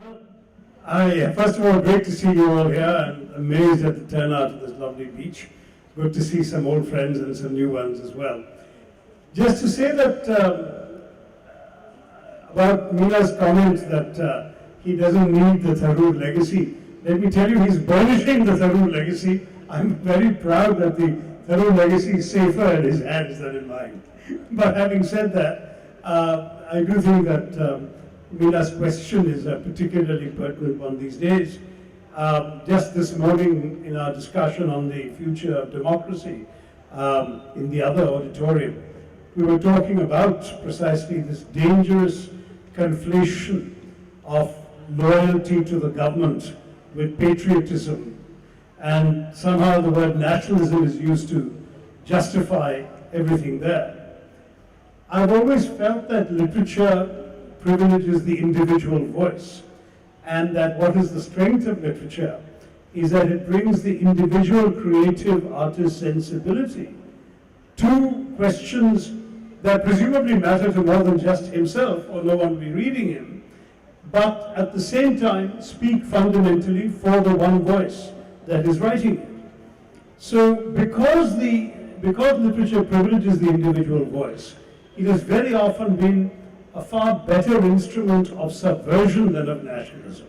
First of all, great to see you all here. I'm amazed at the turnout of this lovely beach. Good to see some old friends and some new ones as well. Just to say that about Meena's comment that he doesn't need the Tharoor legacy, let me tell you, he's burnishing the Tharoor legacy. I'm very proud that the Tharoor legacy is safer in his hands than in mine. But having said that, I do think that Meena's question is a particularly pertinent one these days. Just this morning in our discussion on the future of democracy in the other auditorium, we were talking about precisely this dangerous conflation of loyalty to the government with patriotism, and somehow the word nationalism is used to justify everything there. I've always felt that literature privileges the individual voice, and that what is the strength of literature is that it brings the individual creative artist's sensibility to questions that presumably matter to more than just himself, or no one will be reading him, but at the same time speak fundamentally for the one voice that is writing it. So because literature privileges the individual voice, it has very often been a far better instrument of subversion than of nationalism.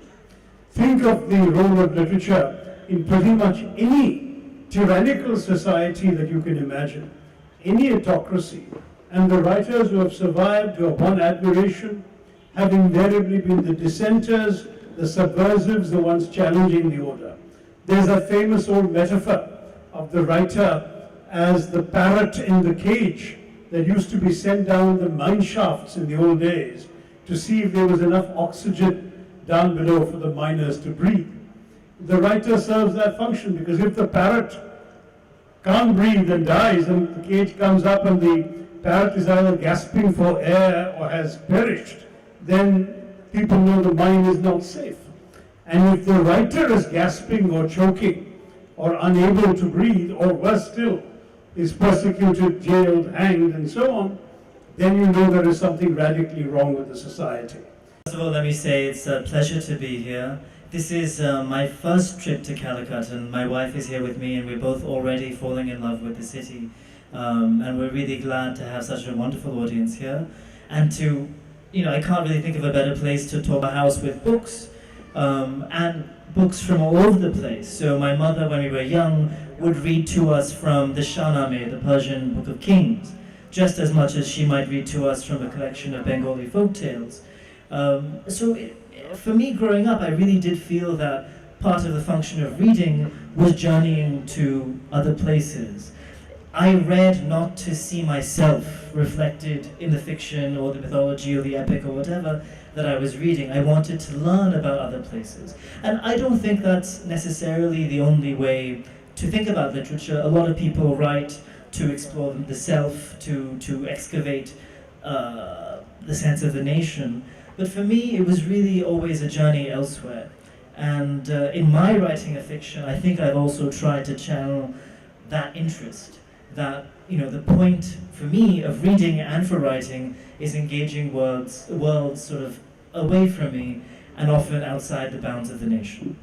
Think of the role of literature in pretty much any tyrannical society that you can imagine, any autocracy, and the writers who have survived, who have won admiration, have invariably been the dissenters, the subversives, the ones challenging the order. There's a famous old metaphor of the writer as the parrot in the cage that used to be sent down the mine shafts in the old days to see if there was enough oxygen down below for the miners to breathe. The writer serves that function, because if the parrot can't breathe and dies, and the cage comes up and the parrot is either gasping for air or has perished, then people know the mine is not safe. And if the writer is gasping or choking or unable to breathe, or worse still, is persecuted, jailed, hanged, and so on, then you know there is something radically wrong with the society. First of all, let me say it's a pleasure to be here. This is my first trip to Calicut, and my wife is here with me, and we're both already falling in love with the city. And we're really glad to have such a wonderful audience here. And to, I can't really think of a better place to talk about a house with books, and books from all over the place. So my mother, when we were young, would read to us from the Shahnameh, the Persian Book of Kings, just as much as she might read to us from a collection of Bengali folk tales. For me, growing up, I really did feel that part of the function of reading was journeying to other places. I read not to see myself reflected in the fiction or the mythology or the epic or whatever that I was reading. I wanted to learn about other places. And I don't think that's necessarily the only way to think about literature. A lot of people write to explore the self, to excavate the sense of the nation. But for me, it was really always a journey elsewhere. And in my writing of fiction, I think I've also tried to channel that interest. That, the point for me of reading and for writing is engaging worlds sort of away from me and often outside the bounds of the nation.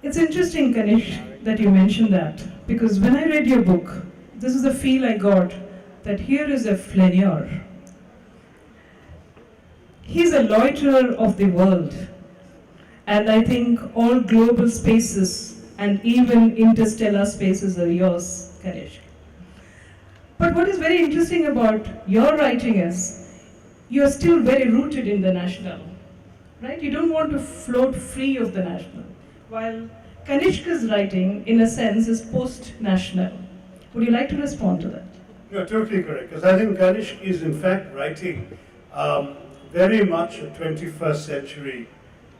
It's interesting, Kanishk, that you mentioned that, because when I read your book, this is the feel I got, that here is a flaneur. He's a loiterer of the world, and I think all global spaces and even interstellar spaces are yours, Kanishk. But what is very interesting about your writing is, you are still very rooted in the national, right? You don't want to float free of the national. While Kanishka's writing, in a sense, is post-national. Would you like to respond to that? You're totally correct, because I think Kanishk is in fact writing very much a 21st century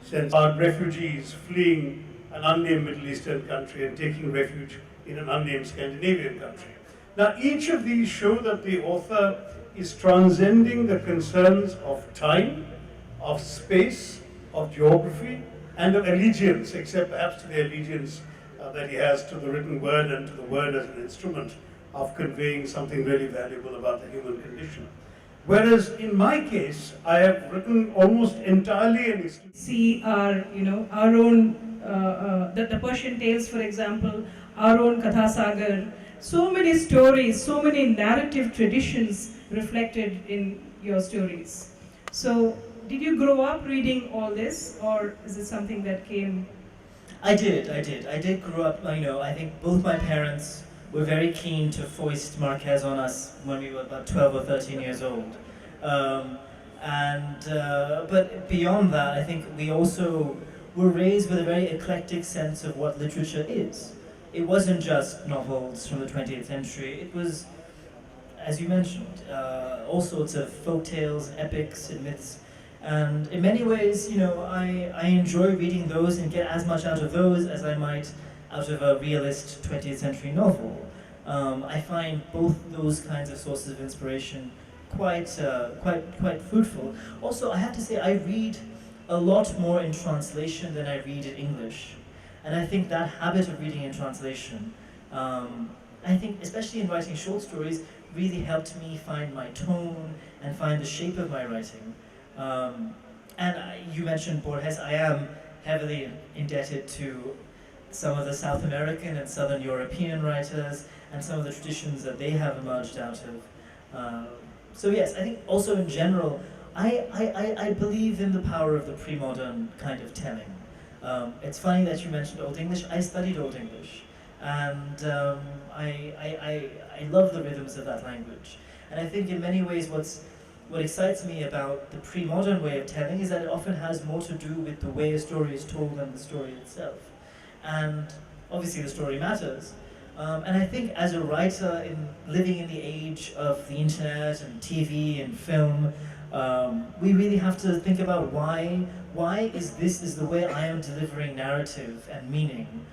sense about refugees fleeing an unnamed Middle Eastern country and taking refuge in an unnamed Scandinavian country. Now, each of these show that the author is transcending the concerns of time, of space, of geography, and of allegiance, except perhaps to the allegiance that he has to the written word and to the word as an instrument of conveying something really valuable about the human condition. Whereas in my case, I have written almost entirely and exclusively. See our own, the Persian tales, for example, our own Katha Sagar. So many stories, so many narrative traditions reflected in your stories. So, did you grow up reading all this, or is it something that came? I did grow up, I think both my parents were very keen to foist Marquez on us when we were about 12 or 13 years old. But beyond that, I think we also were raised with a very eclectic sense of what literature is. It wasn't just novels from the 20th century, it was, as you mentioned, all sorts of folk tales, epics, and myths. And in many ways, I enjoy reading those and get as much out of those as I might out of a realist 20th century novel. I find both those kinds of sources of inspiration quite fruitful. Also, I have to say, I read a lot more in translation than I read in English. And I think that habit of reading in translation, I think, especially in writing short stories, really helped me find my tone and find the shape of my writing. You mentioned Borges. I am heavily indebted to some of the South American and Southern European writers and some of the traditions that they have emerged out of. So yes, I think also in general, I believe in the power of the pre-modern kind of telling. It's funny that you mentioned Old English. I studied Old English, and I love the rhythms of that language. And I think in many ways what excites me about the pre-modern way of telling is that it often has more to do with the way a story is told than the story itself. And obviously the story matters. And I think as a writer living in the age of the internet and TV and film, we really have to think about why is the way I am delivering narrative and meaning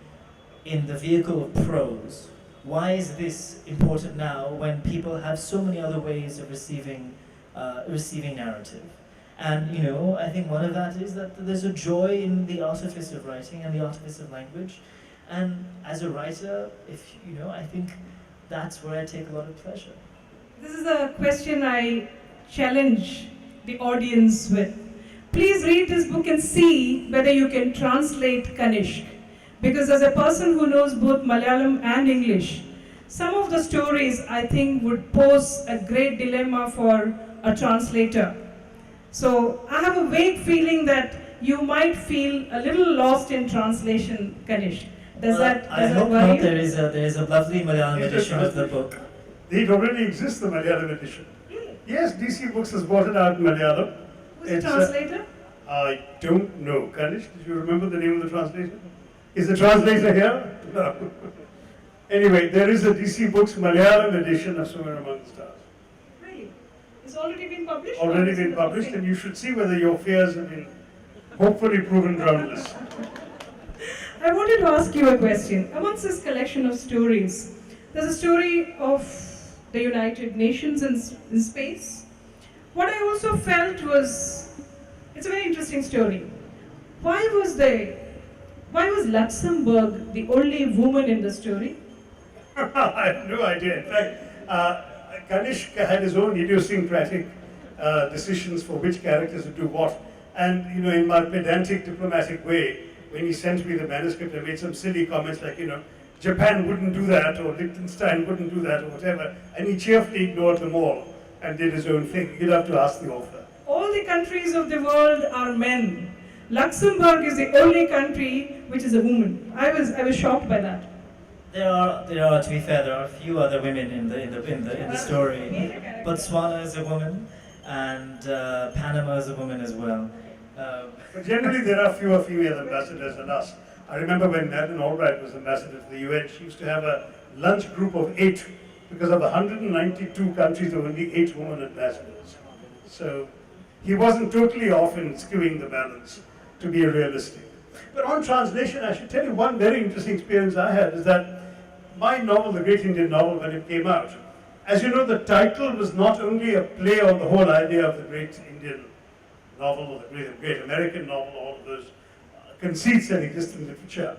in the vehicle of prose. Why is this important now when people have so many other ways of receiving narrative? And I think one of that is that there's a joy in the artifice of writing and the artifice of language. And as a writer, I think that's where I take a lot of pleasure. This is a question I challenge the audience with. Please read this book and see whether you can translate Kanishk. Because as a person who knows both Malayalam and English, some of the stories I think would pose a great dilemma for a translator. So I have a vague feeling that you might feel a little lost in translation, Kanishk. I hope not. There is a lovely Malayalam edition of the book. It already exists, the Malayalam edition. Really? Yes, DC Books has brought it out in Malayalam. Who's the translator? I don't know. Kanish, did you remember the name of the translator? Is the translator here? No. Anyway, there is a DC Books Malayalam edition of Somewhere Among the Stars. Really? It's already been published? Already been published, and you should see whether your fears have been hopefully proven groundless. I wanted to ask you a question. Amongst this collection of stories, there's a story of the United Nations in space. What I also felt was, it's a very interesting story. Why was Luxembourg the only woman in the story? I have no idea. In fact, Kanishk had his own idiosyncratic decisions for which characters would do what. And, in my pedantic diplomatic way, when he sent me the manuscript, I made some silly comments like, Japan wouldn't do that, or Liechtenstein wouldn't do that, or whatever. And he cheerfully ignored them all and did his own thing. You'll have to ask the author. All the countries of the world are men. Luxembourg is the only country which is a woman. I was shocked by that. There are, to be fair, there are a few other women in the story. Botswana is a woman, and Panama is a woman as well. But generally, there are fewer female ambassadors than us. I remember when Madeleine Albright was ambassador to the UN, she used to have a lunch group of 8, because of the 192 countries, there were only 8 women ambassadors. So he wasn't totally off in skewing the balance, to be realistic. But on translation, I should tell you one very interesting experience I had is that my novel, The Great Indian Novel, when it came out, as you know, the title was not only a play on the whole idea of the great Indian novel or the great American novel, all of those conceits that exist in literature.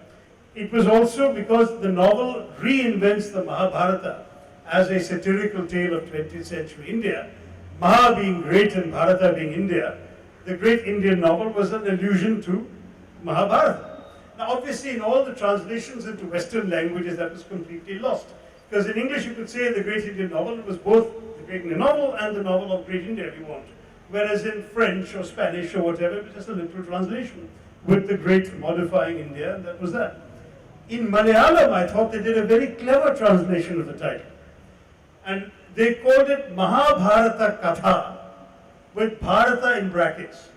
It was also because the novel reinvents the Mahabharata as a satirical tale of 20th century India, Maha being great and Bharata being India, the great Indian novel was an allusion to Mahabharata. Now, obviously, in all the translations into Western languages, that was completely lost. Because in English, you could say the great Indian novel was both the great Indian novel and the novel of Great India, if you want. Whereas in French or Spanish or whatever, it was just a literal translation with the great modifying India, and that was that. In Malayalam, I thought they did a very clever translation of the title. And they called it Mahabharata Katha, with Bharata in brackets.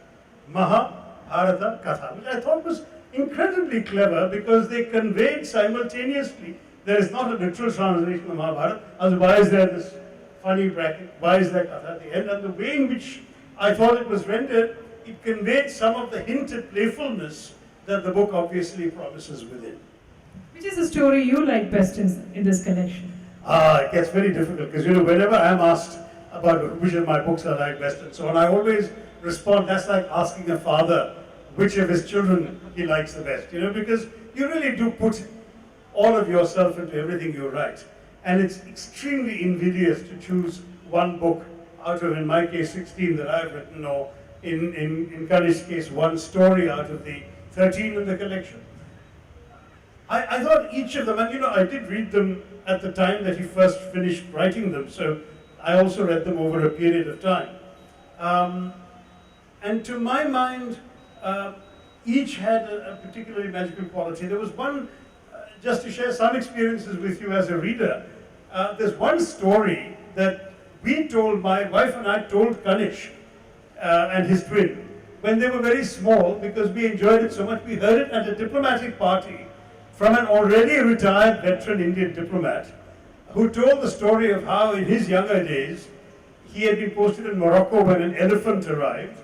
Mahabharata Katha, which I thought was incredibly clever because they conveyed simultaneously, there is not a literal translation of Mahabharata, otherwise why is there this funny bracket, why is there Katha at the end, and the way in which I thought it was rendered, it conveyed some of the hinted playfulness that the book obviously promises within. Which is the story you like best in this collection? It gets very difficult because, whenever I am asked about which of my books I like best and so on, I always respond, that's like asking a father which of his children he likes the best, because you really do put all of yourself into everything you write. And it's extremely invidious to choose one book out of, in my case, 16 that I've written, or in Kanishk's case, one story out of the 13 in the collection. I thought each of them, and I did read them at the time that he first finished writing them, so I also read them over a period of time. And to my mind, each had a particularly magical quality. There was one, just to share some experiences with you as a reader, there's one story that my wife and I told Kanishk and his twin, when they were very small, because we enjoyed it so much. We heard it at a diplomatic party from an already retired veteran Indian diplomat who told the story of how in his younger days he had been posted in Morocco when an elephant arrived,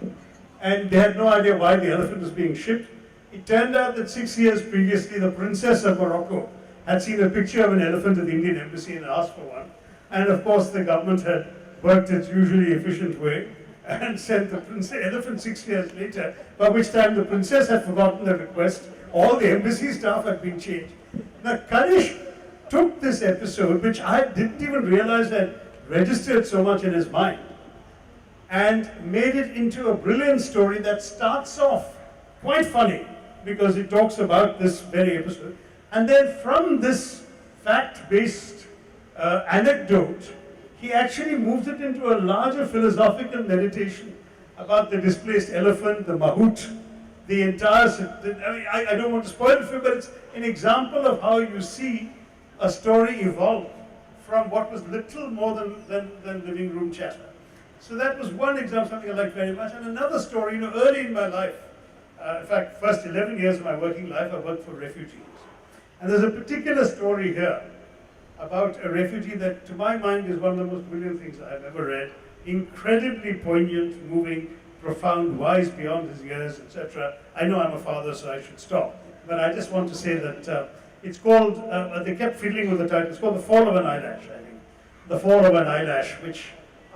and they had no idea why the elephant was being shipped. It turned out that 6 years previously the princess of Morocco had seen a picture of an elephant at the Indian embassy and asked for one, and of course the government had worked its usually efficient way and sent the elephant 6 years later, by which time the princess had forgotten the request. All the embassy staff had been changed. Now, Kanishk took this episode, which I didn't even realize had registered so much in his mind, and made it into a brilliant story that starts off quite funny, because it talks about this very episode. And then from this fact-based anecdote, he actually moved it into a larger philosophical meditation about the displaced elephant, the mahout, the entire, I don't want to spoil it for you, but it's an example of how you see a story evolve from what was little more than living room chatter. So that was one example, something I liked very much. And another story, early in my life, in fact, first 11 years of my working life, I worked for refugees. And there's a particular story here about a refugee that, to my mind, is one of the most brilliant things I've ever read. Incredibly poignant, moving, profound, wise beyond his years, etc. I know I'm a father, so I should stop. But I just want to say that it's called, they kept fiddling with the title, it's called The Fall of an Eyelash, I think. The Fall of an Eyelash, which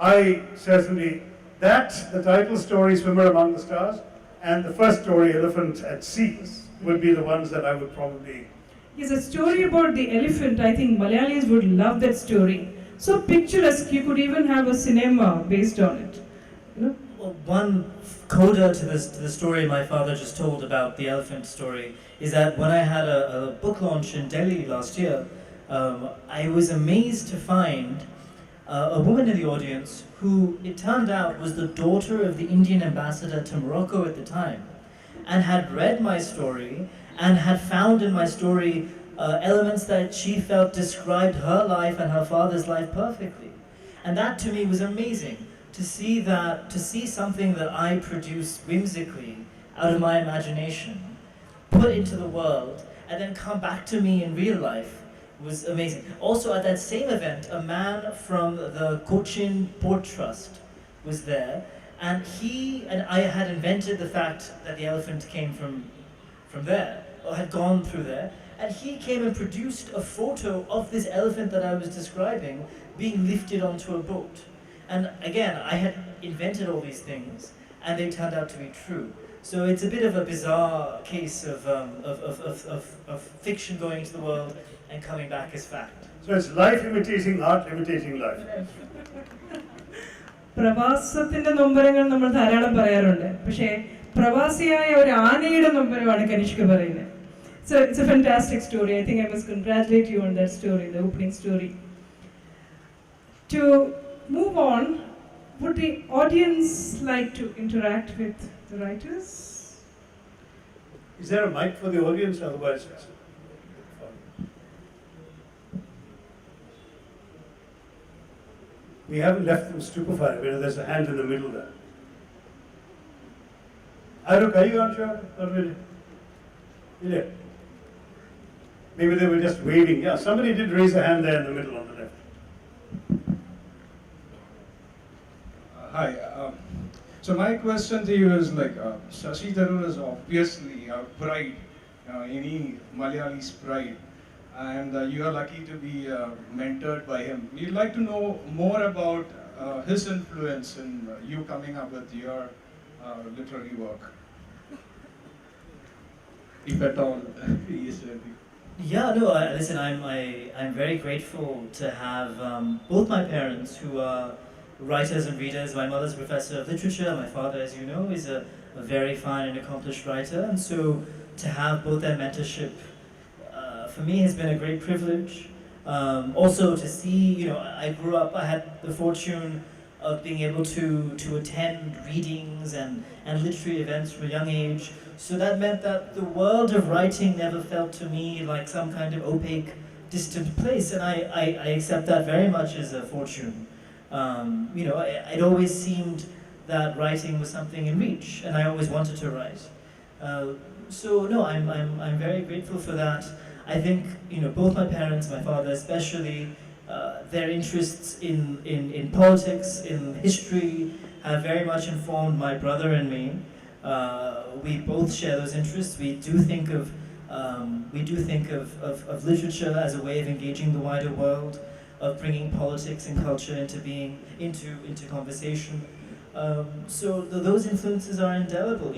I certainly, the title story, Swimmer Among the Stars, and the first story, Elephant at Sea, would be the ones that I would probably... Yes, a story about the elephant, I think Malayalis would love that story. So picturesque, you could even have a cinema based on it. Well, one coda to the story my father just told about the elephant story is that when I had a book launch in Delhi last year, I was amazed to find a woman in the audience who, it turned out, was the daughter of the Indian ambassador to Morocco at the time, and had read my story and had found in my story elements that she felt described her life and her father's life perfectly. And that to me was amazing, to see something that I produce whimsically out of my imagination, put into the world, and then come back to me in real life was amazing. Also at that same event, a man from the Cochin Port Trust was there, and he and I had invented the fact that the elephant came from there, or had gone through there, and he came and produced a photo of this elephant that I was describing being lifted onto a boat. And again, I had invented all these things, and they turned out to be true. So it's a bit of a bizarre case of fiction going into the world and coming back as fact. So it's life imitating art, imitating life. പ്രവാസത്തിൻ്റെ നൊമ്പരങ്ങൾ നമ്മൾ ധാരാളം പറയാറുണ്ട്, പക്ഷേ പ്രവാസിയായ ഒരു ആനയുടെ നൊമ്പരമാണ് കനിഷ്ക പറയുന്നത്. So it's a fantastic story. I think I must congratulate you on that story, the opening story. To move on, would the audience like to interact with the writers? Is there a mic for the audience? Otherwise, we haven't left them stupefied. There's a hand in the middle there. Aruk, are you unsure? Not really. Yeah. Maybe they were just waving. Yeah, somebody did raise a hand there in the middle on the left. Hi. So my question to you is like, Shashi Tharoor is obviously a pride, any Malayali's pride, and you are lucky to be mentored by him. We'd like to know more about his influence in you coming up with your literary work, if at all he is ready. Yeah, no, listen, I'm very grateful to have both my parents who are writers and readers. My mother's a professor of literature, my father, as you know, is a very fine and accomplished writer, and so to have both their mentorship for me has been a great privilege. Also to see, I grew up, I had the fortune of being able to attend readings and literary events from a young age. So that meant that the world of writing never felt to me like some kind of opaque, distant place, and I accept that very much as a fortune. It always seemed that writing was something in reach, and I always wanted to write. So no, I'm very grateful for that. I think both my parents, my father especially, their interests in politics, in history, have very much informed my brother and me. We both share those interests. We do think of literature as a way of engaging the wider world, of bringing politics and culture into being, into conversation. So those influences are indelible.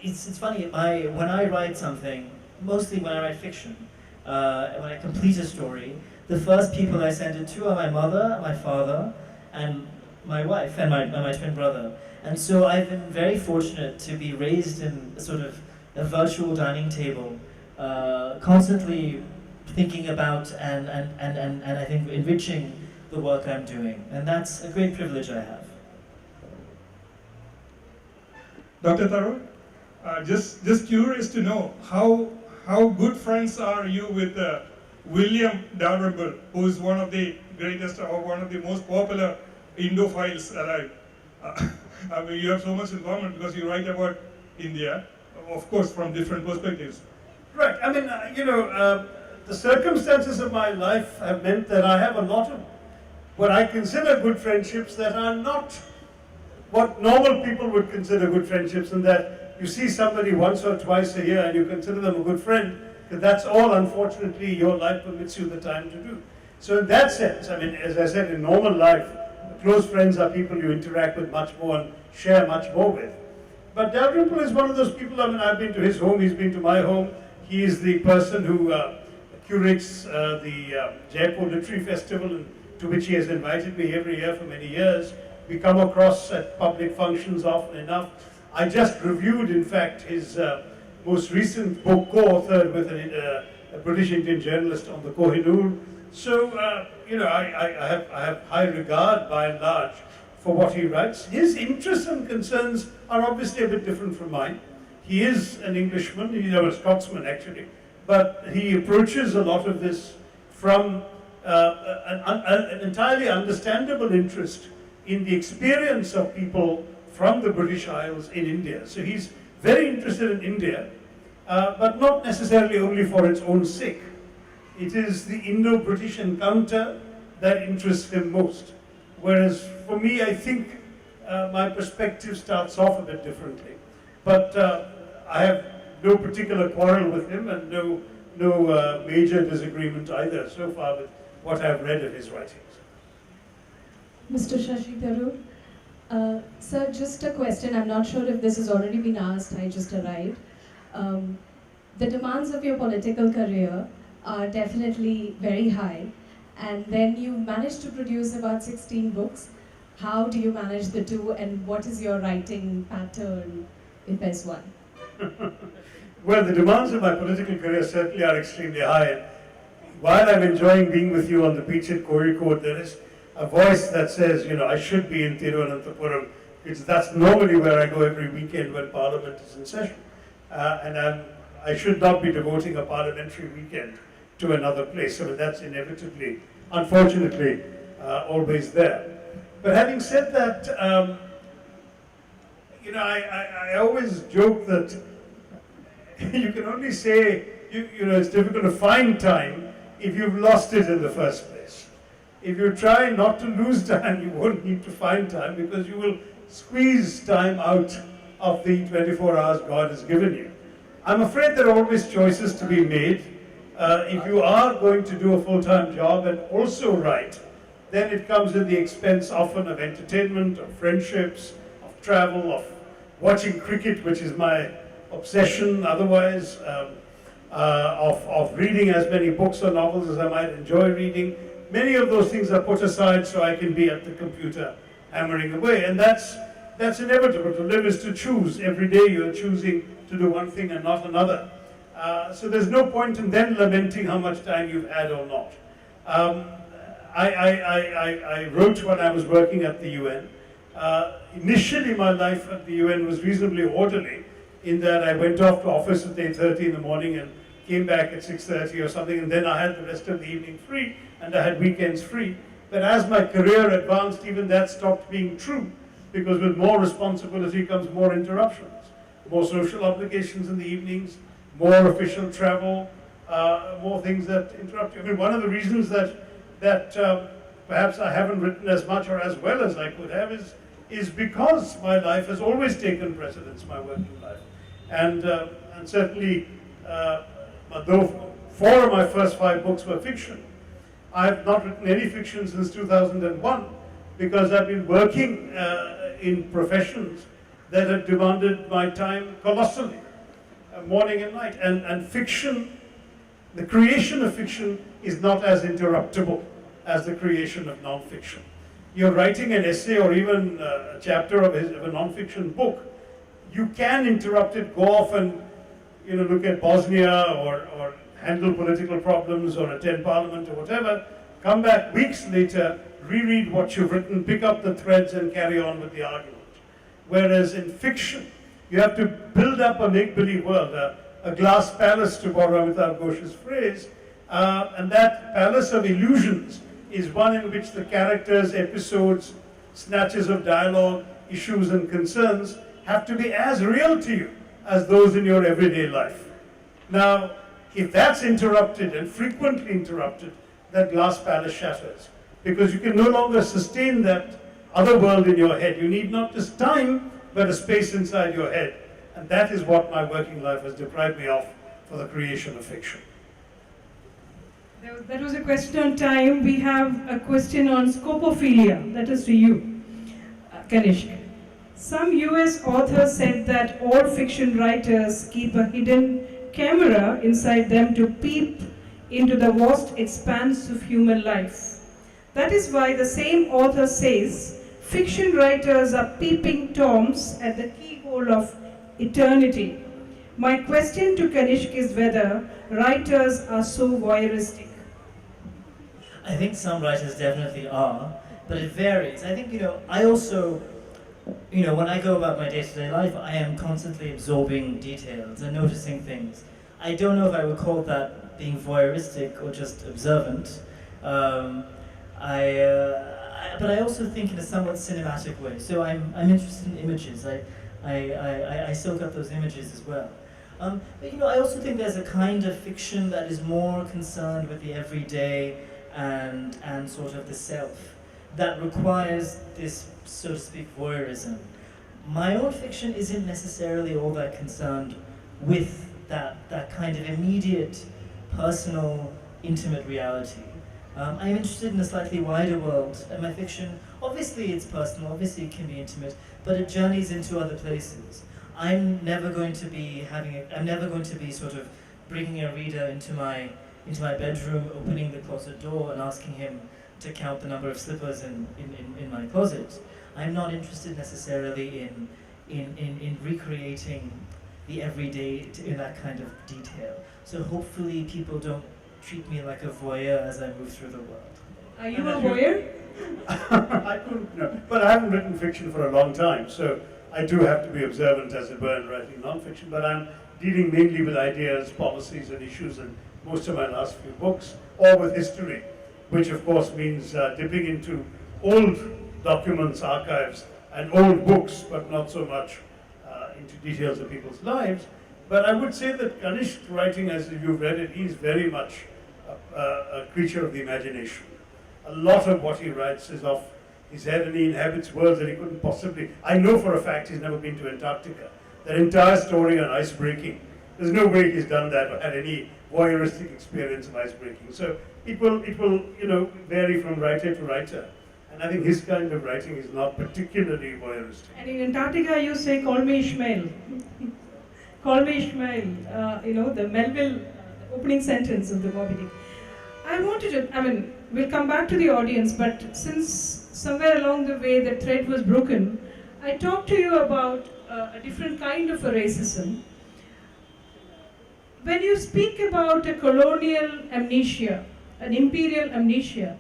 It's funny. When I write something, mostly when I write fiction, when I complete a story, the first people I send it to are my mother, my father, and my wife, and my twin brother. And so I've been very fortunate to be raised in sort of a virtual dining table, constantly thinking about and I think enriching the work I'm doing. And that's a great privilege I have. Dr. Tharoor, just curious to know how good friends are you with William Dalrymple, who is one of the greatest or one of the most popular Indophiles alive. I mean, you have so much in common because you write about India, of course, from different perspectives. Right. I mean, the circumstances of my life have meant that I have a lot of what I consider good friendships that are not what normal people would consider good friendships, and that you see somebody once or twice a year and you consider them a good friend, because that's all, unfortunately, your life permits you the time to do. So in that sense, I mean, as I said, in normal life, close friends are people you interact with much more and share much more with. But Dalrymple is one of those people. I mean, I've been to his home, he's been to my home. He is the person who curates the Jaipur Literary Festival, to which he has invited me every year for many years. We come across at public functions often enough. I just reviewed, in fact, his most recent book, co-authored with a British Indian journalist on the Kohinoor. So, I have high regard, by and large, for what he writes. His interests and concerns are obviously a bit different from mine. He is an Englishman, he's a Scotsman actually, but he approaches a lot of this from an entirely understandable interest in the experience of people from the British Isles in India. So he's very interested in India, but not necessarily only for its own sake. It is the Indo-British encounter that interests him most. Whereas for me, I think my perspective starts off a bit differently. But I have no particular quarrel with him and no major disagreement either so far with what I've read of his writings. Mr. Shashi Tharoor, sir, just a question. I'm not sure if this has already been asked. I just arrived. The demands of your political career are definitely very high, and then you managed to produce about 16 books. How do you manage the two, and what is your writing pattern, if there's one? Well, the demands of my political career certainly are extremely high. While I'm enjoying being with you on the beach at Kozhikode, there is a voice that says, I should be in Thiruvananthapuram, because that's normally where I go every weekend when Parliament is in session. And I should not be devoting a parliamentary weekend to another place. So that's inevitably, unfortunately, always there. But having said that, I always joke that you can only say, it's difficult to find time if you've lost it in the first place. If you try not to lose time, you won't need to find time, because you will squeeze time out of the 24 hours God has given you. I'm afraid there are always choices to be made. If you are going to do a full-time job and also write, then it comes at the expense often of entertainment, of friendships, of travel, of watching cricket, which is my obsession otherwise, of reading as many books or novels as I might enjoy reading. Many of those things are put aside so I can be at the computer hammering away, and that's inevitable. To live is to choose. Every day you're choosing to do one thing and not another. So there's no point in then lamenting how much time you've had or not. I wrote when I was working at the UN. Initially my life at the UN was reasonably orderly, in that I went off to office at 8:30 in the morning and came back at 6:30 or something, and then I had the rest of the evening free, and I had weekends free. But as my career advanced, even that stopped being true, because with more responsibility comes more interruptions, more social obligations in the evenings, more official travel, more things that interrupt you. I mean, one of the reasons that perhaps I haven't written as much or as well as I could have is because my life has always taken precedence, my working life. And certainly, though 4 of my first 5 books were fiction, I've not written any fiction since 2001, because I've been working in professions that have demanded my time colossally, morning and night. And fiction, the creation of fiction is not as interruptible as the creation of non-fiction. You're writing an essay or even a chapter of a non-fiction book, you can interrupt it, go off and look at Bosnia or handle political problems or attend parliament or whatever, come back weeks later, reread what you've written, pick up the threads and carry on with the argument. Whereas in fiction, you have to build up a make-believe world, a glass palace, to borrow Amitabh Ghosh's phrase, and that palace of illusions is one in which the characters, episodes, snatches of dialogue, issues and concerns have to be as real to you as those in your everyday life. Now, if that's interrupted and frequently interrupted, that glass palace shatters, because you can no longer sustain that other world in your head. You need not just time, but a space inside your head. And that is what my working life has deprived me of for the creation of fiction. That was a question on time. We have a question on scopophilia. That is to you, Kanishk. Some US authors said that all fiction writers keep a hidden camera inside them to peep into the vast expanse of human life. That is why the same author says fiction writers are peeping toms at the keyhole of eternity. My question to Kanishk is whether writers are so voyeuristic. I think some writers definitely are, but it varies. I think, I also, when I go about my day-to-day life, I am constantly absorbing details and noticing things. I don't know if I would call that being voyeuristic or just observant. But I also think in a somewhat cinematic way. So I'm interested in images. I soak up those images as well. But I also think there's a kind of fiction that is more concerned with the everyday and sort of the self, that requires this, so to speak, voyeurism. My own fiction isn't necessarily all that concerned with that kind of immediate, personal, intimate reality. I'm interested in a slightly wider world, and my fiction, obviously it's personal, obviously it can be intimate, but it journeys into other places. I'm never going to be sort of bringing a reader into my into my bedroom, opening the closet door and asking him to count the number of slippers in my closet. I'm not interested necessarily in recreating the everyday in that kind of detail. So hopefully people don't treat me like a voyeur as I move through the world. Are you a voyeur? I couldn't know. But I haven't written fiction for a long time, so I do have to be observant, as it were, in writing non-fiction. But I'm dealing mainly with ideas, policies, and issues in most of my last few books, or with history, which of course means dipping into old documents, archives, and old books, but not so much into details of people's lives. But I would say that Kanishk writing, as you've read it, he's very much a creature of the imagination. A lot of what he writes is off his head, and he inhabits worlds that he couldn't possibly. I know for a fact he's never been to Antarctica. That entire story on ice breaking, there's no way he's done that or had any voyeuristic experience of ice breaking. So it will vary from writer to writer. And I think his kind of writing is not particularly voyeuristic. And in Antarctica, you say, "Call me Ishmael." Call me Ishmael. The Melville opening sentence of the Moby Dick. We'll come back to the audience, but since somewhere along the way the thread was broken, I talked to you about a different kind of a racism. When you speak about a colonial amnesia, an imperial amnesia,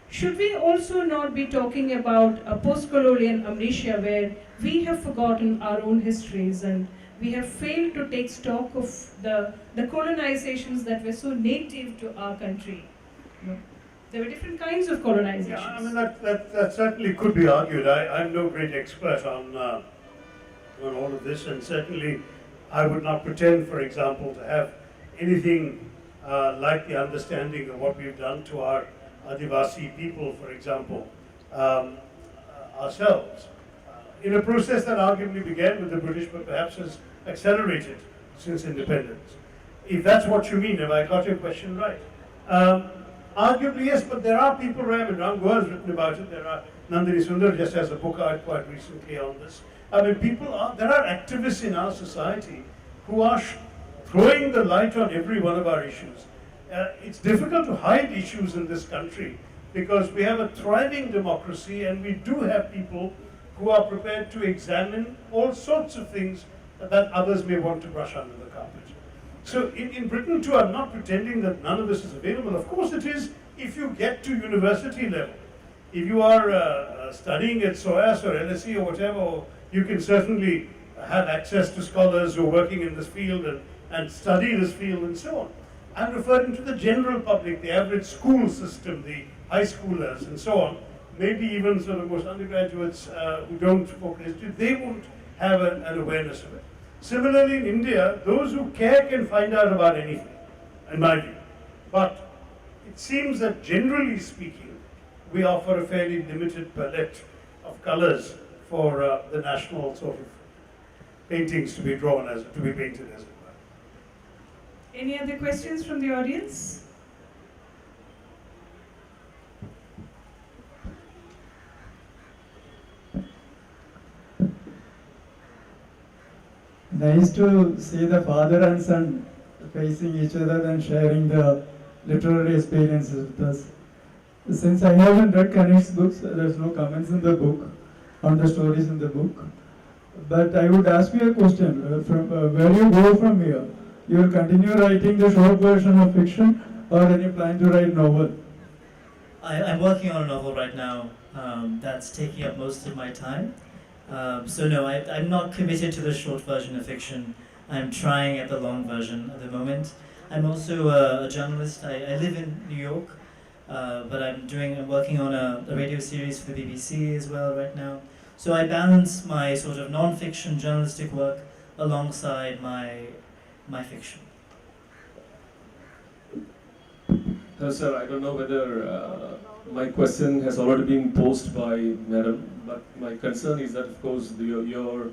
should we also not be talking about a post-colonial amnesia where we have forgotten our own histories and we have failed to take stock of the colonizations that were so native to our country? There were different kinds of colonizations. Yeah, I mean that certainly could be argued. I'm no great expert on all of this, and certainly I would not pretend, for example, to have anything like the understanding of what we've done to our Adivasi people, for example, ourselves, in a process that arguably began with the British, but perhaps has accelerated since independence. If that's what you mean, have I got your question right? Arguably, yes, but there are people around, and Ram Goa has written about it. There are Nandini Sundar just has a book out quite recently on this. I mean, there are activists in our society who are throwing the light on every one of our issues. It's difficult to hide issues in this country because we have a thriving democracy, and we do have people who are prepared to examine all sorts of things that others may want to brush under the carpet. So in Britain too, I'm not pretending that none of this is available. Of course it is if you get to university level. If you are studying at SOAS or LSE or whatever, you can certainly have access to scholars who are working in this field and study this field and so on. I'm referring to the general public, the average school system, the high schoolers and so on, maybe even sort of most undergraduates who don't focus history, they won't have an awareness of it. Similarly, in India, those who care can find out about anything, in my view. But it seems that generally speaking, we offer a fairly limited palette of colors for the national sort of paintings to be drawn, to be painted, as it were. Any other questions from the audience? Nice to see the father and son facing each other and sharing the literary experiences with us. Since I haven't read Kanishk's books, there's no comments in the book on the stories in the book. But I would ask you a question. From where you go from here? You will continue writing the short version of fiction, or any plan to write novel? I'm working on a novel right now that's taking up most of my time. So no, I'm not committed to the short version of fiction. I'm trying at the long version at the moment. I'm also a journalist. I live in New York, but I'm working on a radio series for the BBC as well right now. So I balance my sort of non-fiction journalistic work alongside my fiction. Sir, I don't know whether my question has already been posed by Madam, but my concern is that, of course, your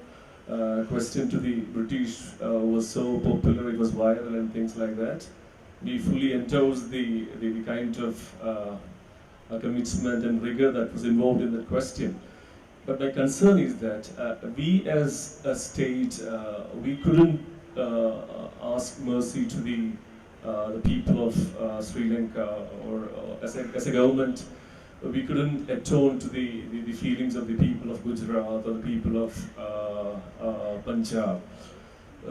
question to the British was so popular, it was viral and things like that. We fully endorse the kind of commitment and rigor that was involved in that question. But my concern is that we as a state, we couldn't ask mercy to the the people of Sri Lanka, or as a government, we couldn't atone to the feelings of the people of Gujarat or the people of Punjab.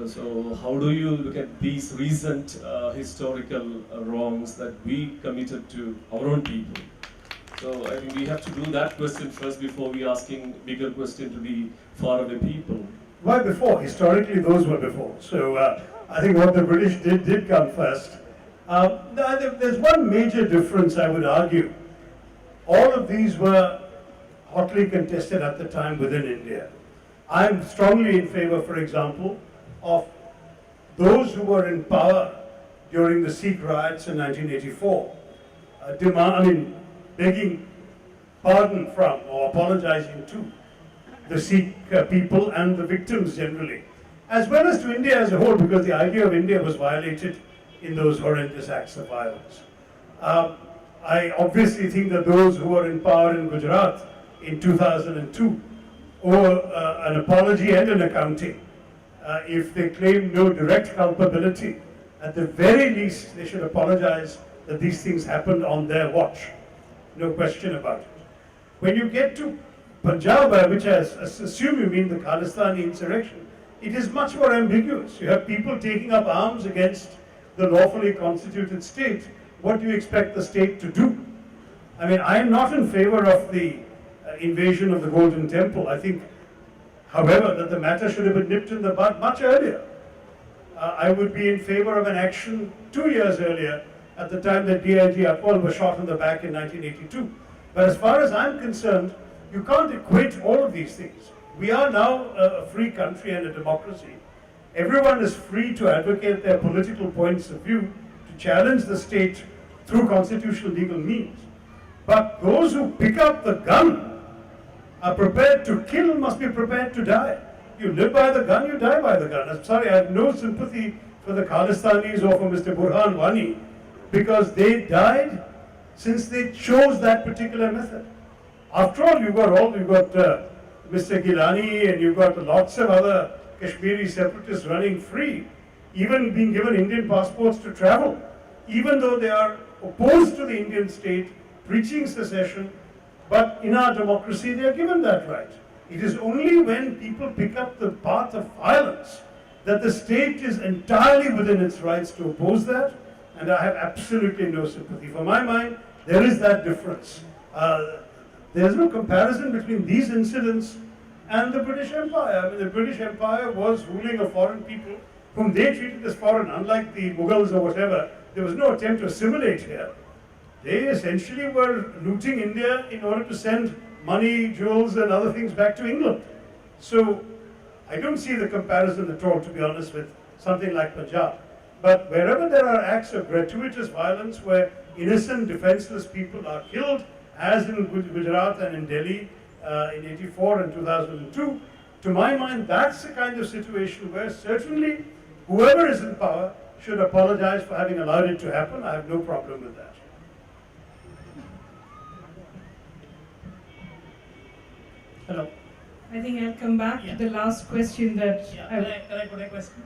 So how do you look at these recent historical wrongs that we committed to our own people? So I think we have to do that question first before we asking bigger question to the faraway people. Why before? Historically, those were before. So I think what the British did come first. There's one major difference, I would argue. All of these were hotly contested at the time within India. I'm strongly in favor, for example, of those who were in power during the Sikh riots in 1984, begging pardon from or apologizing to the Sikh people and the victims generally, as well as to India as a whole, because the idea of India was violated in those horrendous acts of violence. I obviously think that those who were in power in Gujarat in 2002 owe an apology and an accounting. If they claim no direct culpability, at the very least they should apologize that these things happened on their watch. No question about it. When you get to Punjab, which I assume you mean the Khalistani insurrection, it is much more ambiguous. You have people taking up arms against the lawfully constituted state. What do you expect the state to do? I mean, I am not in favor of the invasion of the Golden Temple. I think, however, that the matter should have been nipped in the bud much earlier. I would be in favor of an action 2 years earlier, at the time that DIG Atwal was shot in the back in 1982. But as far as I'm concerned, you can't equate all of these things. We are now a free country and a democracy. Everyone is free to advocate their political points of view, to challenge the state through constitutional legal means. But those who pick up the gun are prepared to kill, must be prepared to die. You live by the gun, you die by the gun. I'm sorry, I have no sympathy for the Khalistanis or for Mr. Burhan Wani, because they died since they chose that particular method. After all, you've got Mr. Gilani and you've got lots of other Kashmiri separatists running free, even being given Indian passports to travel, even though they are opposed to the Indian state, preaching secession, but in our democracy they are given that right. It is only when people pick up the path of violence that the state is entirely within its rights to oppose that, and I have absolutely no sympathy. For my mind, there is that difference. There is no comparison between these incidents and the British Empire. I mean, the British Empire was ruling a foreign people whom they treated as foreign. Unlike the Mughals or whatever, there was no attempt to assimilate here. They essentially were looting India in order to send money, jewels, and other things back to England. So I don't see the comparison at all, to be honest, with something like Punjab. But wherever there are acts of gratuitous violence where innocent, defenseless people are killed, as in Gujarat and in Delhi in 84 and 2002, to my mind, that's the kind of situation where certainly whoever is in power should apologize for having allowed it to happen. I have no problem with that. Hello. I think I'll come back to the last question that Can I put a question?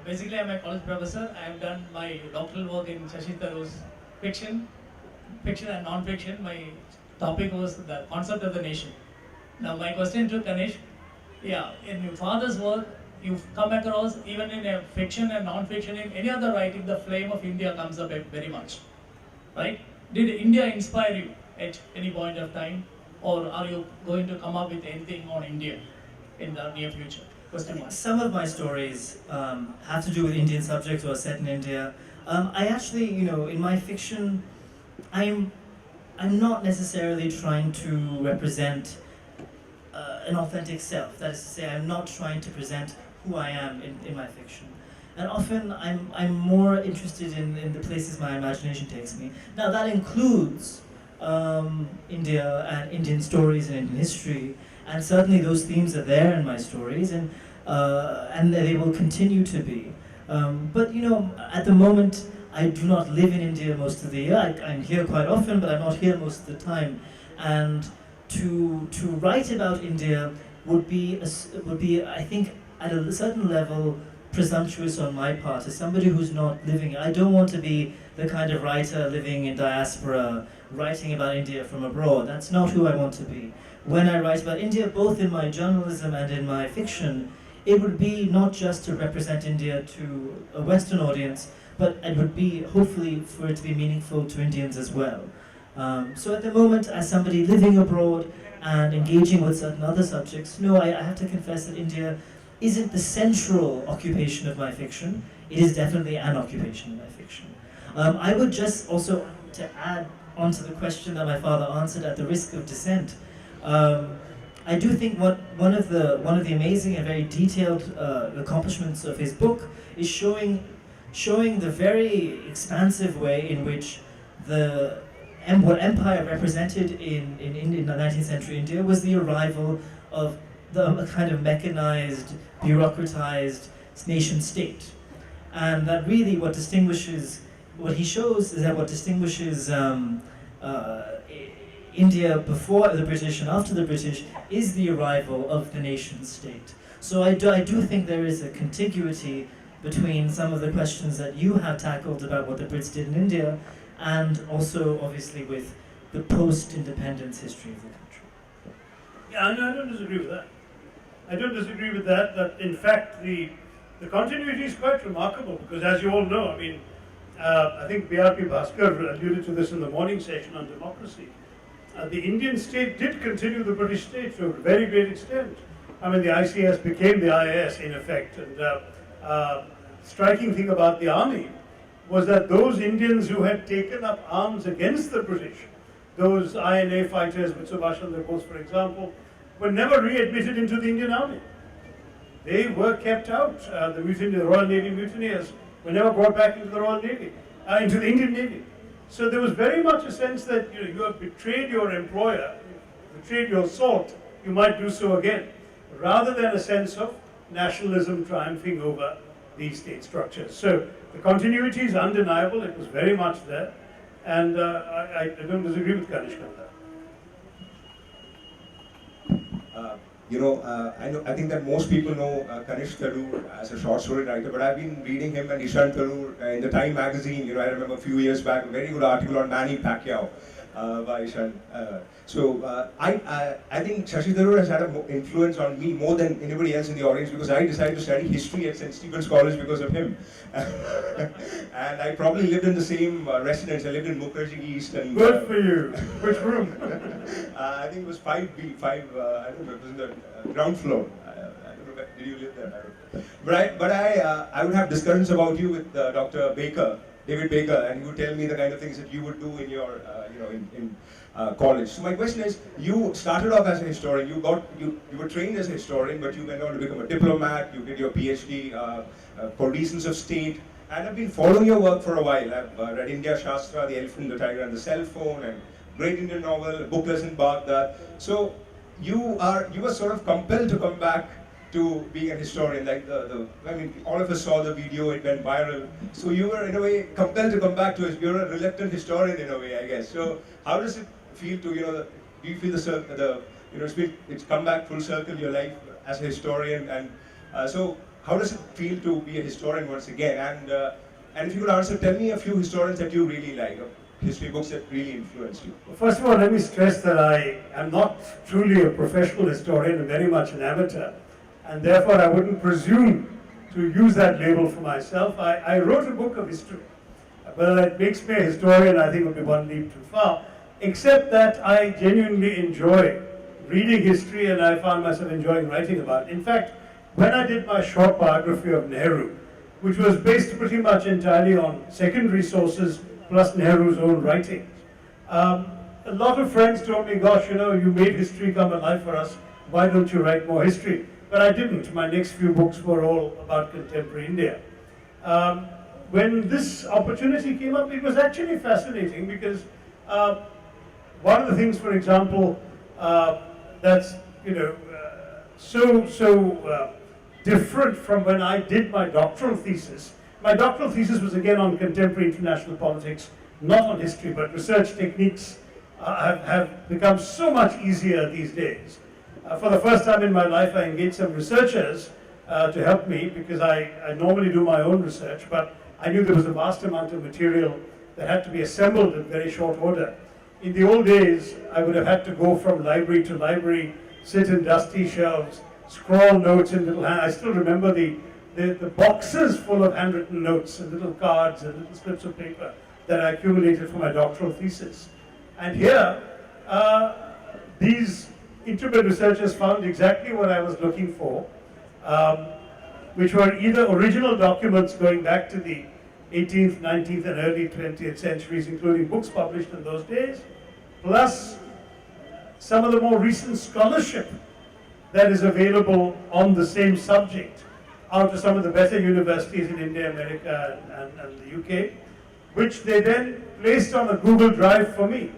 Basically, I'm a college professor. I have done my doctoral work in Shashi Tharoor's fiction and non-fiction. My topic was the concept of the nation. Now, my question to Kanishk, in your father's work, you've come across, even in a fiction and non-fiction, in any other writing, the flame of India comes up very much, right? Did India inspire you at any point of time, or are you going to come up with anything on India in the near future? Question one. Some of my stories have to do with Indian subjects or are set in India. I actually, in my fiction, I'm not necessarily trying to represent an authentic self. That is to say, I'm not trying to present who I am in my fiction. And often I'm more interested in the places my imagination takes me. Now that includes India and Indian stories and Indian history, and certainly those themes are there in my stories, and they will continue to be. But at the moment, I do not live in India most of the year. I'm here quite often, but I'm not here most of the time. And to write about India would be I think, at a certain level, presumptuous on my part. As somebody who's not living, I don't want to be the kind of writer living in diaspora, writing about India from abroad. That's not who I want to be. When I write about India, both in my journalism and in my fiction, it would be not just to represent India to a Western audience, but it would be hopefully for it to be meaningful to Indians as well. So at the moment, as somebody living abroad and engaging with certain other subjects, no, I have to confess that India isn't the central occupation of my fiction. It is definitely an occupation of my fiction. I would just also, to add onto the question that my father answered at the risk of dissent, I do think one of the amazing and very detailed accomplishments of his book is showing the very expansive way in which what empire represented in 19th century India was the arrival of a kind of mechanized, bureaucratized nation state. And that really what he shows is that what distinguishes India before the British and after the British is the arrival of the nation state. So I do think there is a contiguity between some of the questions that you have tackled about what the Brits did in India, and also obviously with the post-independence history of the country. Yeah, no, I don't disagree with that. I don't disagree with that, that in fact the continuity is quite remarkable, because as you all know, I mean, I think B.R.P. Bhaskar alluded to this in the morning session on democracy. The Indian state did continue the British state to a very great extent. I mean, the ICS became the IAS in effect, and striking thing about the army was that those Indians who had taken up arms against the British, those INA fighters with Subhash Chandra Bose, for example, were never readmitted into the Indian army. They were kept out. The Royal Navy mutineers were never brought back into the Royal Navy, into the Indian Navy. So there was very much a sense that you have betrayed your employer, betrayed your salt, you might do so again, rather than a sense of nationalism triumphing over these state structures. So the continuity is undeniable, it was very much there, and I don't disagree with Kanishk on that. I think that most people know Kanishk Tharoor as a short story writer, but I've been reading him and Ishan Tharoor in the Time magazine. I remember a few years back, a very good article on Manny Pacquiao by Ishan. I think Shashi Tharoor has had an influence on me more than anybody else in the audience, because I decided to study history at St. Stephen's College because of him. And I probably lived in the same residence. I lived in Mukherjee East. And, good for you. Which room? I think it was 5B, I don't know, it was in the ground floor. I don't know, did you live there? I don't know. But I would have discussions about you with Dr. Baker, David Baker, and he would tell me the kind of things that you would do in your, in college. So my question is, you started off as a historian, you were trained as a historian, but you went on to become a diplomat, you did your PhD for reasons of state, and I've been following your work for a while. I've read India Shastra, The Elephant, the Tiger and the Cell Phone, and great Indian novel, Bookless in Baghdad. So you were sort of compelled to come back to being a historian, like all of us saw the video, it went viral. So you were in a way compelled to come back to it. You're a reluctant historian in a way, I guess. So how does it feel to, do you feel it's come back full circle, your life as a historian, and so how does it feel to be a historian once again? And if you could answer, tell me a few historians that you really like, history books that really influenced you. Well, first of all, let me stress that I am not truly a professional historian, I'm very much an amateur, and therefore I wouldn't presume to use that label for myself. I wrote a book of history. Whether that makes me a historian, I think would be one leap too far, except that I genuinely enjoy reading history, and I found myself enjoying writing about it. In fact, when I did my short biography of Nehru, which was based pretty much entirely on secondary sources plus Nehru's own writings, a lot of friends told me, gosh, you made history come alive for us, why don't you write more history? But I didn't. My next few books were all about contemporary India. When this opportunity came up, it was actually fascinating, because one of the things, for example, that's so different from when I did my doctoral thesis. My doctoral thesis was again on contemporary international politics, not on history, but research techniques have become so much easier these days. For the first time in my life, I engaged some researchers to help me, because I normally do my own research, but I knew there was a vast amount of material that had to be assembled in very short order. In the old days, I would have had to go from library to library, sit in dusty shelves, scrawl notes in little hand. I still remember the boxes full of handwritten notes and little cards and little slips of paper that I accumulated for my doctoral thesis. And here, these intrepid researchers found exactly what I was looking for, which were either original documents going back to the 18th, 19th, and early 20th centuries, including books published in those days, plus some of the more recent scholarship that is available on the same subject out of some of the better universities in India, America, and the UK, which they then placed on a Google Drive for me.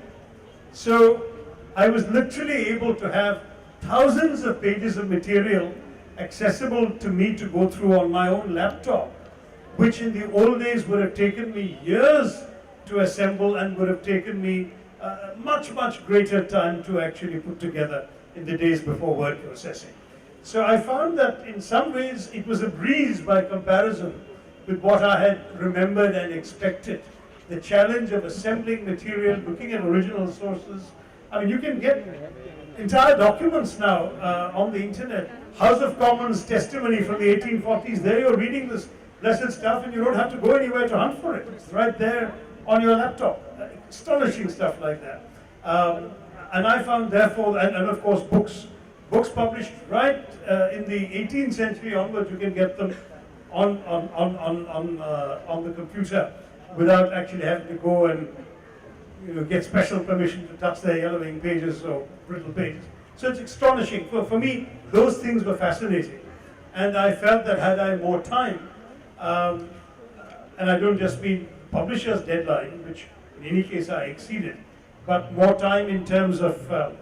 So I was literally able to have thousands of pages of material accessible to me to go through on my own laptop, which in the old days would have taken me years to assemble and would have taken me much, much greater time to actually put together in the days before word processing. So I found that in some ways it was a breeze by comparison with what I had remembered and expected. The challenge of assembling material, looking at original sources. I mean, you can get entire documents now on the internet. House of Commons testimony from the 1840s. There you're reading this blessed stuff and you don't have to go anywhere to hunt for it. It's right there on your laptop. Astonishing stuff like that. And I found therefore, and of course books published right in the 18th century onwards, you can get them on the computer without actually having to go and get special permission to touch their yellowing pages or brittle pages. So it's astonishing. For me, those things were fascinating. And I felt that had I more time, and I don't just mean publisher's deadline, which in any case I exceeded, but more time in terms of that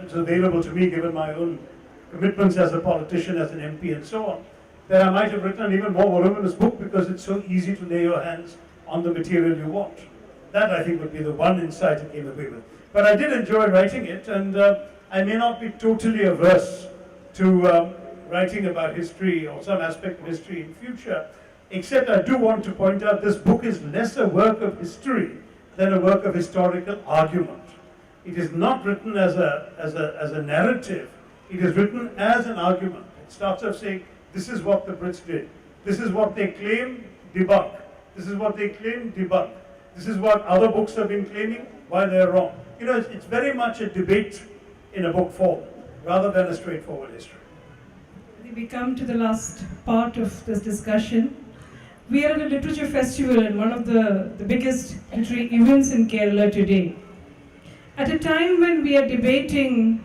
which is available to me given my own commitments as a politician, as an MP and so on, that I might have written an even more voluminous book because it's so easy to lay your hands on the material you want. That I think would be the one insight I came away with. But I did enjoy writing it, and I may not be totally averse to writing about history or some aspect of history in future, except I do want to point out this book is less a work of history than a work of historical argument. It is not written as a narrative, it is written as an argument. It starts off saying, this is what the Brits did, this is what they claim, debunk, this is what they claim, debunk, this is what other books have been claiming, why they're wrong. It's very much a debate in a book form, rather than a straightforward history. We come to the last part of this discussion. We are at a literature festival and one of the biggest literary events in Kerala today. At a time when we are debating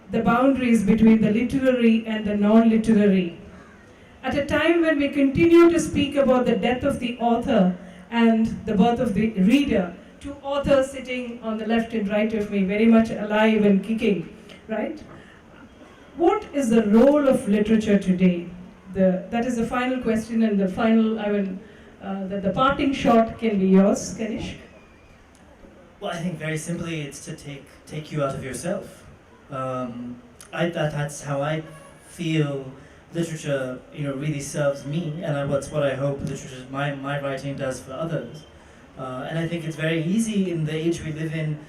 the boundaries between the literary and the non-literary, at a time when we continue to speak about the death of the author and the birth of the reader, two authors sitting on the left and right of me, very much alive and kicking, right? What is the role of literature today? That is the final question, and the final, the parting shot can be yours, Kanishk. Well, I think very simply it's to take you out of yourself. That's how I feel literature, really serves me, and that's what I hope literature, my writing does for others. And I think it's very easy in the age we live in,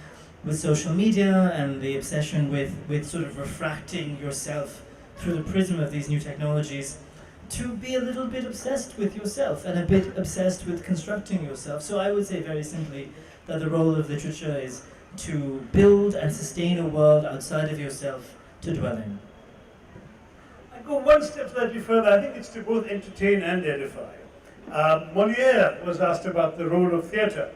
with social media and the obsession with sort of refracting yourself through the prism of these new technologies, to be a little bit obsessed with yourself and a bit obsessed with constructing yourself. So I would say very simply that the role of literature is to build and sustain a world outside of yourself to dwell in. I go one step slightly further. I think it's to both entertain and edify. Molière was asked about the role of theatre,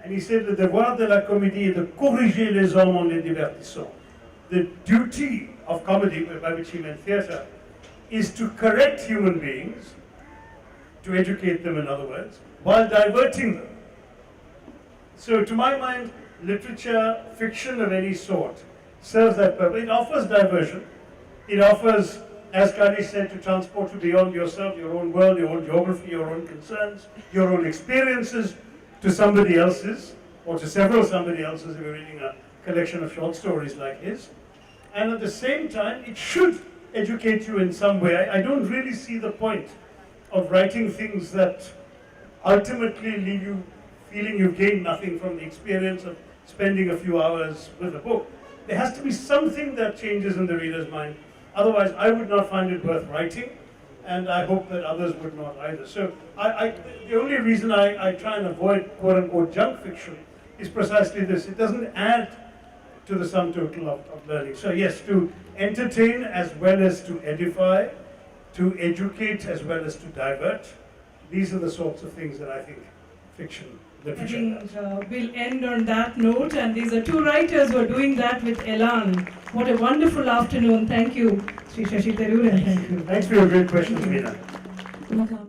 and he said, le devoir de la comédie est de corriger les hommes en les divertissant. The duty of comedy, by which he meant theatre, is to correct human beings, to educate them in other words, while diverting them. So to my mind, literature, fiction of any sort, serves that purpose. It offers diversion. It offers, as Kanishk said, to transport you beyond yourself, your own world, your own geography, your own concerns, your own experiences, to somebody else's, or to several somebody else's if you're reading a collection of short stories like his. And at the same time, it should educate you in some way. I don't really see the point of writing things that ultimately leave you feeling you've gained nothing from the experience of spending a few hours with a book. There has to be something that changes in the reader's mind. Otherwise, I would not find it worth writing, and I hope that others would not either. So the only reason I try and avoid quote-unquote junk fiction is precisely this. It doesn't add to the sum total of learning. So yes, to entertain as well as to edify, to educate as well as to divert, these are the sorts of things that I think fiction, I literature think does. we'll end on that note, and these are two writers who are doing that with elan. What a wonderful afternoon. Thank you, Sri Shashi Tharoor, and thank you. Thanks for your great questions, Meena.